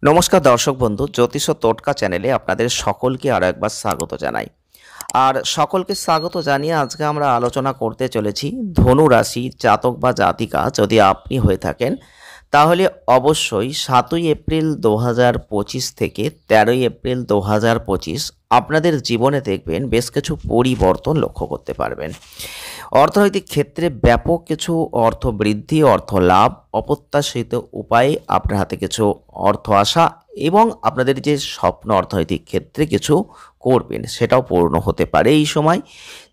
নমস্কার দর্শক বন্ধু, জ্যোতিষ টোটকা চ্যানেলে আপনাদের সকলকে আরও একবার স্বাগত জানাই। আর সকলকে স্বাগত জানিয়ে আজকে আমরা আলোচনা করতে চলেছি ধনু রাশি জাতক বা জাতিকা যদি আপনি হয়ে থাকেন, তাহলে অবশ্যই 7ই এপ্রিল 2025 থেকে 13ই এপ্রিল 2025 আপনাদের জীবনে দেখবেন বেশ কিছু পরিবর্তন লক্ষ্য করতে পারবেন। অর্থনৈতিক ক্ষেত্রে ব্যাপক কিছু অর্থ বৃদ্ধি, অর্থ লাভ, অপ্রত্যাশিত উপায়ে আপনার হাতে কিছু অর্থ আসা এবং আপনাদের যে স্বপ্ন অর্থনৈতিক ক্ষেত্রে কিছু করবেন সেটাও পূর্ণ হতে পারে এই সময়।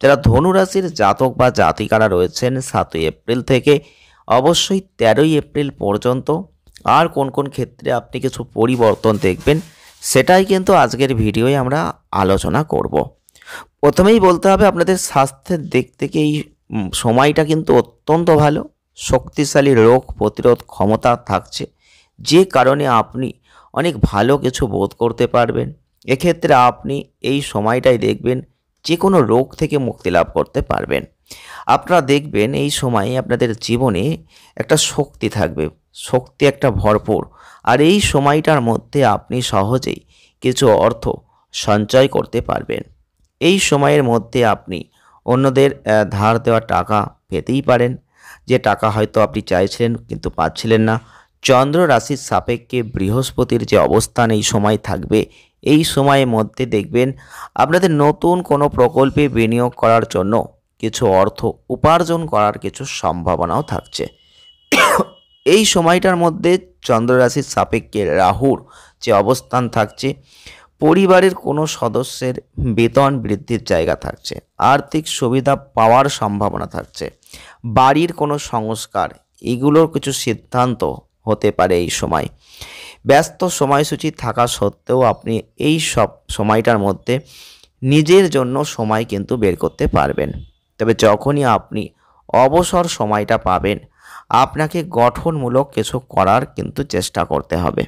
যারা ধনুরাশির জাতক বা জাতিকারা রয়েছেন 7ই এপ্রিল থেকে অবশ্যই 13ই এপ্রিল পর্যন্ত আর কোন কোন ক্ষেত্রে আপনি কিছু পরিবর্তন দেখবেন সেটাই কিন্তু আজকের ভিডিওয়ে আমরা আলোচনা করব। প্রথমেই বলতে হবে আপনাদের স্বাস্থ্যের দিক থেকে এই সময়টা কিন্তু অত্যন্ত ভালো, শক্তিশালী রোগ প্রতিরোধ ক্ষমতা থাকছে, যে কারণে আপনি অনেক ভালো কিছু বোধ করতে পারবেন। এক্ষেত্রে আপনি এই সময়টাই দেখবেন যে কোনো রোগ থেকে মুক্তি লাভ করতে পারবেন। আপনারা দেখবেন এই সময়ে আপনাদের জীবনে একটা শক্তি থাকবে, শক্তি একটা ভরপুর, আর এই সময়টার মধ্যে আপনি সহজেই কিছু অর্থ সঞ্চয় করতে পারবেন। এই সময়ের মধ্যে আপনি অন্যদের ধার দেওয়া টাকা পেতেই পারেন, যে টাকা হয়তো আপনি চাইছিলেন কিন্তু পাচ্ছিলেন না। চন্দ্র রাশির সাপেক্ষে বৃহস্পতির যে অবস্থান এই সময় থাকবে, এই সময়ের মধ্যে দেখবেন আপনাদের নতুন কোনো প্রকল্পে বিনিয়োগ করার জন্য কিছু অর্থ উপার্জন করার কিছু সম্ভাবনাও থাকছে। এই সময়টার মধ্যে চন্দ্র রাশির সাপেক্ষে রাহুর যে অবস্থান থাকছে, পরিবারের কোনো সদস্যের বেতন বৃদ্ধির জায়গা থাকছে, আর্থিক সুবিধা পাওয়ার সম্ভাবনা থাকছে, বাড়ির কোনো সংস্কার এগুলোর কিছু সিদ্ধান্ত হতে পারে এই সময়। ব্যস্ত সময়সূচি থাকা সত্ত্বেও আপনি এই সব সময়টার মধ্যে নিজের জন্য সময় কিন্তু বের করতে পারবেন। তবে যখনই আপনি অবসর সময়টা পাবেন, আপনাকে গঠনমূলক কিছু করার কিন্তু চেষ্টা করতে হবে।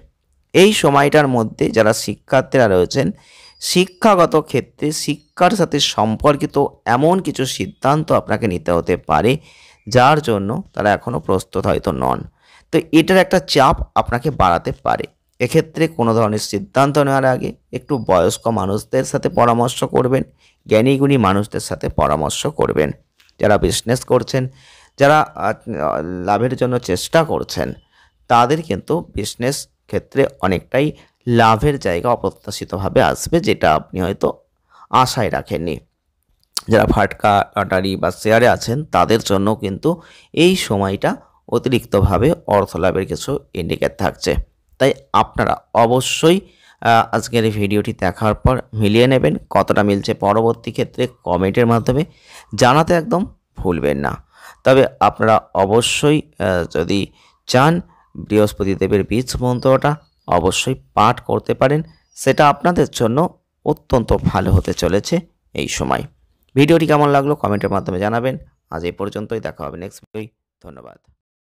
এই সময়টার মধ্যে যারা শিক্ষার্থীরা রয়েছেন, শিক্ষাগত ক্ষেত্রে শিক্ষার সাথে সম্পর্কিত এমন কিছু সিদ্ধান্ত আপনাকে নিতে হতে পারে যার জন্য তারা এখনও প্রস্তুত হয়তো নন। তো এটার একটা চাপ আপনাকে বাড়াতে পারে। এক্ষেত্রে কোনো ধরনের সিদ্ধান্ত নেওয়ার আগে একটু বয়স্ক মানুষদের সাথে পরামর্শ করবেন, জ্ঞানীগুণী মানুষদের সাথে পরামর্শ করবেন। যারা বিজনেস করছেন, যারা লাভের জন্য চেষ্টা করছেন, তাদের কিন্তু বিজনেস ক্ষেত্রে অনেকটাই লাভের জায়গা অপ্রত্যাশিতভাবে আসবে, যেটা আপনি হয়তো আশায় রাখেননি। যারা ফাটকা লটারি বা শেয়ারে আছেন তাদের জন্য কিন্তু এই সময়টা অতিরিক্তভাবে অর্থ লাভের কিছু ইন্ডিকেট থাকছে। তাই আপনারা অবশ্যই আজকের এই ভিডিওটি দেখার পর মিলিয়ে নেবেন, কতটা মিলছে পরবর্তী ক্ষেত্রে কমেন্টের মাধ্যমে জানাতে একদম ভুলবেন না। তবে আপনারা অবশ্যই যদি চান বৃহস্পতি দেবের বীজ মন্ত্রটা অবশ্যই পাঠ করতে পারেন, সেটা আপনাদের জন্য অত্যন্ত ভালো হতে চলেছে এই সময়। ভিডিওটি কেমন লাগলো কমেন্টের মাধ্যমে জানাবেন। আজ এই পর্যন্তই, দেখা হবে নেক্সট ভিডিওয়। ধন্যবাদ।